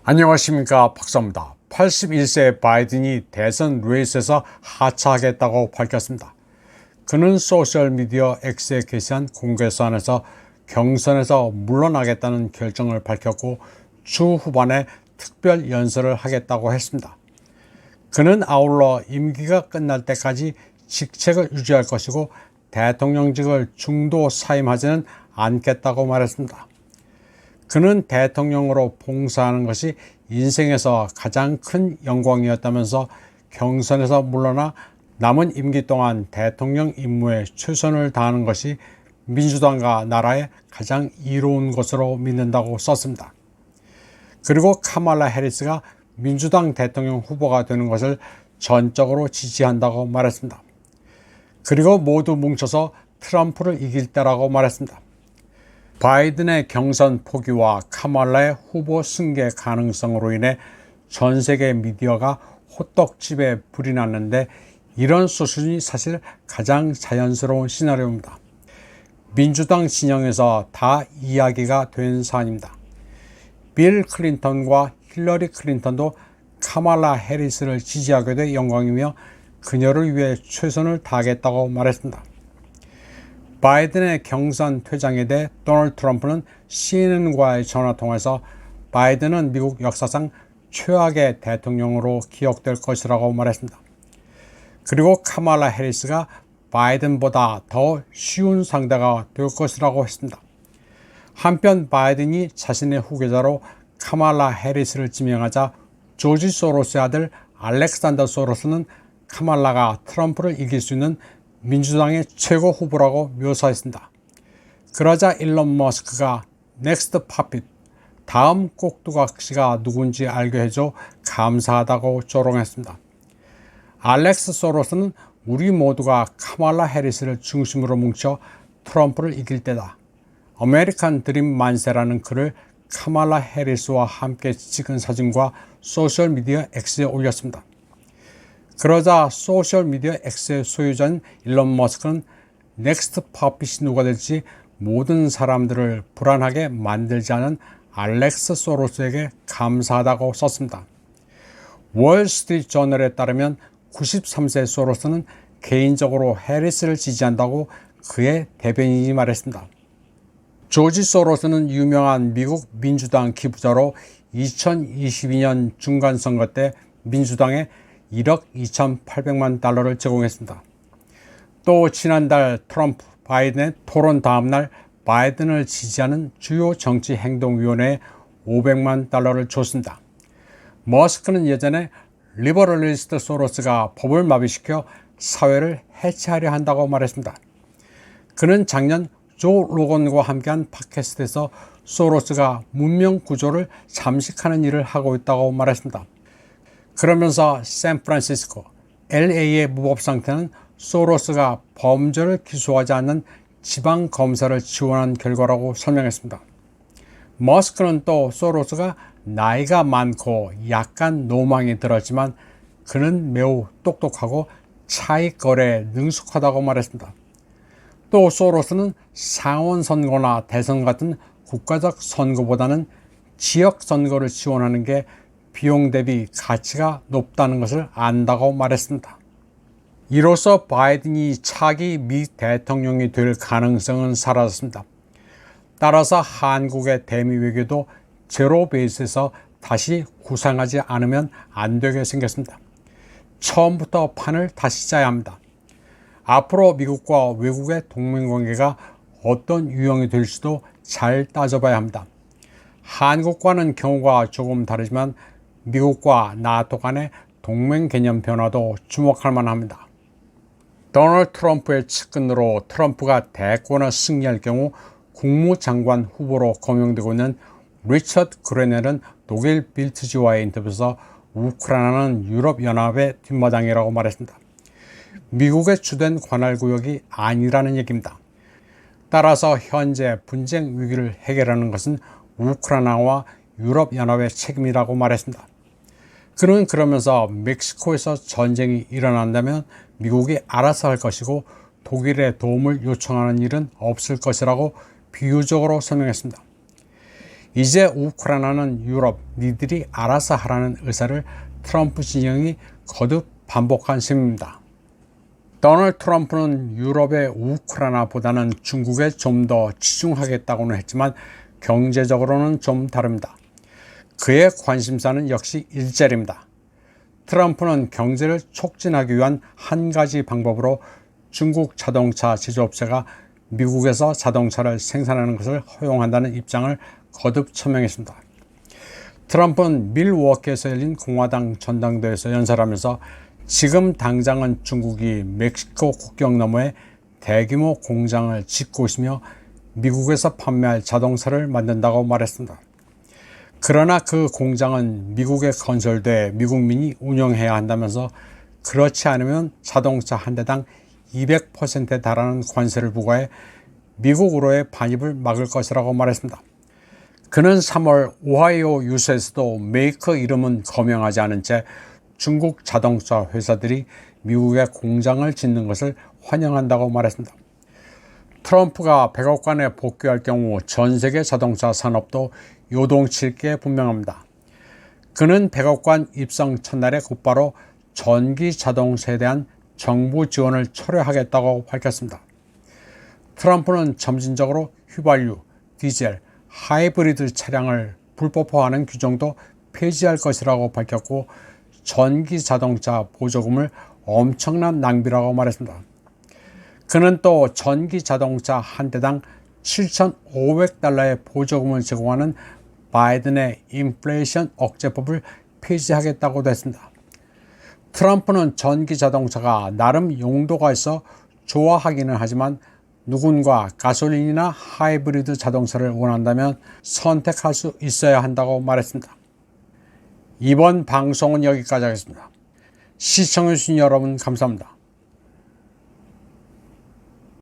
안녕하십니까, 박사입니다. 81세 바이든이 대선 레이스에서 하차하겠다고 밝혔습니다. 그는 소셜미디어 X에 게시한 공개서한에서 경선에서 물러나겠다는 결정을 밝혔고 추 후반에 특별 연설을 하겠다고 했습니다. 그는 아울러 임기가 끝날 때까지 직책을 유지할 것이고 대통령직을 중도 사임하지는 않겠다고 말했습니다. 그는 대통령으로 봉사하는 것이 인생에서 가장 큰 영광이었다면서 경선에서 물러나 남은 임기 동안 대통령 임무에 최선을 다하는 것이 민주당과 나라에 가장 이로운 것으로 믿는다고 썼습니다. 그리고 카말라 해리스가 민주당 대통령 후보가 되는 것을 전적으로 지지한다고 말했습니다. 그리고 모두 뭉쳐서 트럼프를 이길 때라고 말했습니다. 바이든의 경선 포기와 카말라의 후보 승계 가능성으로 인해 전 세계 미디어가 호떡집에 불이 났는데 이런 수순이 사실 가장 자연스러운 시나리오입니다. 민주당 진영에서 다 이야기가 된 사안입니다. 빌 클린턴과 힐러리 클린턴도 카말라 해리스를 지지하게 돼 영광이며 그녀를 위해 최선을 다하겠다고 말했습니다. 바이든의 경선 퇴장에 대해 도널드 트럼프는 CNN과의 전화통화에서 바이든은 미국 역사상 최악의 대통령으로 기억될 것이라고 말했습니다. 그리고 카말라 해리스가 바이든보다 더 쉬운 상대가 될 것이라고 했습니다. 한편 바이든이 자신의 후계자로 카말라 해리스를 지명하자 조지 소로스의 아들 알렉산더 소로스는 카말라가 트럼프를 이길 수 있는 민주당의 최고 후보라고 묘사했습니다. 그러자 일론 머스크가 넥스트 팝잇, 다음 꼭두각시가 누군지 알게 해줘 감사하다고 조롱했습니다. 알렉스 소로스는 우리 모두가 카말라 해리스를 중심으로 뭉쳐 트럼프를 이길 때다. 아메리칸 드림 만세라는 글을 카말라 해리스와 함께 찍은 사진과 소셜미디어 X에 올렸습니다. 그러자 소셜미디어 X의 소유자인 일론 머스크는 넥스트 팝잇이 누가 될지 모든 사람들을 불안하게 만들지 않은 알렉스 소로스에게 감사하다고 썼습니다. 월스트리트 저널에 따르면 93세 소로스는 개인적으로 해리스를 지지한다고 그의 대변인이 말했습니다. 조지 소로스는 유명한 미국 민주당 기부자로 2022년 중간선거 때 민주당에 1억 2,800만 달러를 제공했습니다. 또 지난달 트럼프, 바이든의 토론 다음날 바이든을 지지하는 주요 정치행동위원회에 500만 달러를 줬습니다. 머스크는 예전에 리버럴리스트 소로스가 법을 마비시켜 사회를 해체하려 한다고 말했습니다. 그는 작년 조 로건과 함께한 팟캐스트에서 소로스가 문명 구조를 잠식하는 일을 하고 있다고 말했습니다. 그러면서 샌프란시스코, LA의 무법 상태는 소로스가 범죄를 기소하지 않는 지방 검사를 지원한 결과라고 설명했습니다. 머스크는 또 소로스가 나이가 많고 약간 노망이 들었지만 그는 매우 똑똑하고 차익 거래에 능숙하다고 말했습니다. 또 소로스는 상원 선거나 대선 같은 국가적 선거보다는 지역 선거를 지원하는 게 비용 대비 가치가 높다는 것을 안다고 말했습니다. 이로써 바이든이 차기 미 대통령이 될 가능성은 사라졌습니다. 따라서 한국의 대미 외교도 제로 베이스에서 다시 구상하지 않으면 안 되게 생겼습니다. 처음부터 판을 다시 짜야 합니다. 앞으로 미국과 외국의 동맹관계가 어떤 유형이 될지도 잘 따져봐야 합니다. 한국과는 경우가 조금 다르지만 미국과 나토 간의 동맹 개념 변화도 주목할 만합니다. 도널드 트럼프의 측근으로 트럼프가 대권을 승리할 경우 국무장관 후보로 거명되고 있는 리처드 그레넬은 독일 빌트지와의 인터뷰에서 우크라이나는 유럽연합의 뒷마당이라고 말했습니다. 미국의 주된 관할구역이 아니라는 얘기입니다. 따라서 현재 분쟁 위기를 해결하는 것은 우크라이나와 유럽연합의 책임이라고 말했습니다. 그는 그러면서 멕시코에서 전쟁이 일어난다면 미국이 알아서 할 것이고 독일의 도움을 요청하는 일은 없을 것이라고 비유적으로 설명했습니다. 이제 우크라이나는 유럽 니들이 알아서 하라는 의사를 트럼프 진영이 거듭 반복한 셈입니다. 도널드 트럼프는 유럽의 우크라이나보다는 중국에 좀 더 치중하겠다고는 했지만 경제적으로는 좀 다릅니다. 그의 관심사는 역시 일자리입니다. 트럼프는 경제를 촉진하기 위한 한 가지 방법으로 중국 자동차 제조업체가 미국에서 자동차를 생산하는 것을 허용한다는 입장을 거듭 처명했습니다. 트럼프는 밀워키에서 열린 공화당 전당대회에서 연설하면서 지금 당장은 중국이 멕시코 국경 너머에 대규모 공장을 짓고 있으며 미국에서 판매할 자동차를 만든다고 말했습니다. 그러나 그 공장은 미국에 건설돼 미국민이 운영해야 한다면서 그렇지 않으면 자동차 한 대당 200%에 달하는 관세를 부과해 미국으로의 반입을 막을 것이라고 말했습니다. 그는 3월 오하이오 유서에서도 메이커 이름은 거명하지 않은 채 중국 자동차 회사들이 미국에 공장을 짓는 것을 환영한다고 말했습니다. 트럼프가 백악관에 복귀할 경우 전 세계 자동차 산업도 요동칠 게 분명합니다. 그는 백악관 입성 첫날에 곧바로 전기 자동차에 대한 정부 지원을 철회하겠다고 밝혔습니다. 트럼프는 점진적으로 휘발유, 디젤, 하이브리드 차량을 불법화하는 규정도 폐지할 것이라고 밝혔고 전기 자동차 보조금을 엄청난 낭비라고 말했습니다. 그는 또 전기 자동차 한 대당 7,500달러의 보조금을 제공하는 바이든의 인플레이션 억제법을 폐지하겠다고도 했습니다. 트럼프는 전기 자동차가 나름 용도가 있어 좋아하기는 하지만 누군가 가솔린이나 하이브리드 자동차를 원한다면 선택할 수 있어야 한다고 말했습니다. 이번 방송은 여기까지 하겠습니다. 시청해주신 여러분 감사합니다.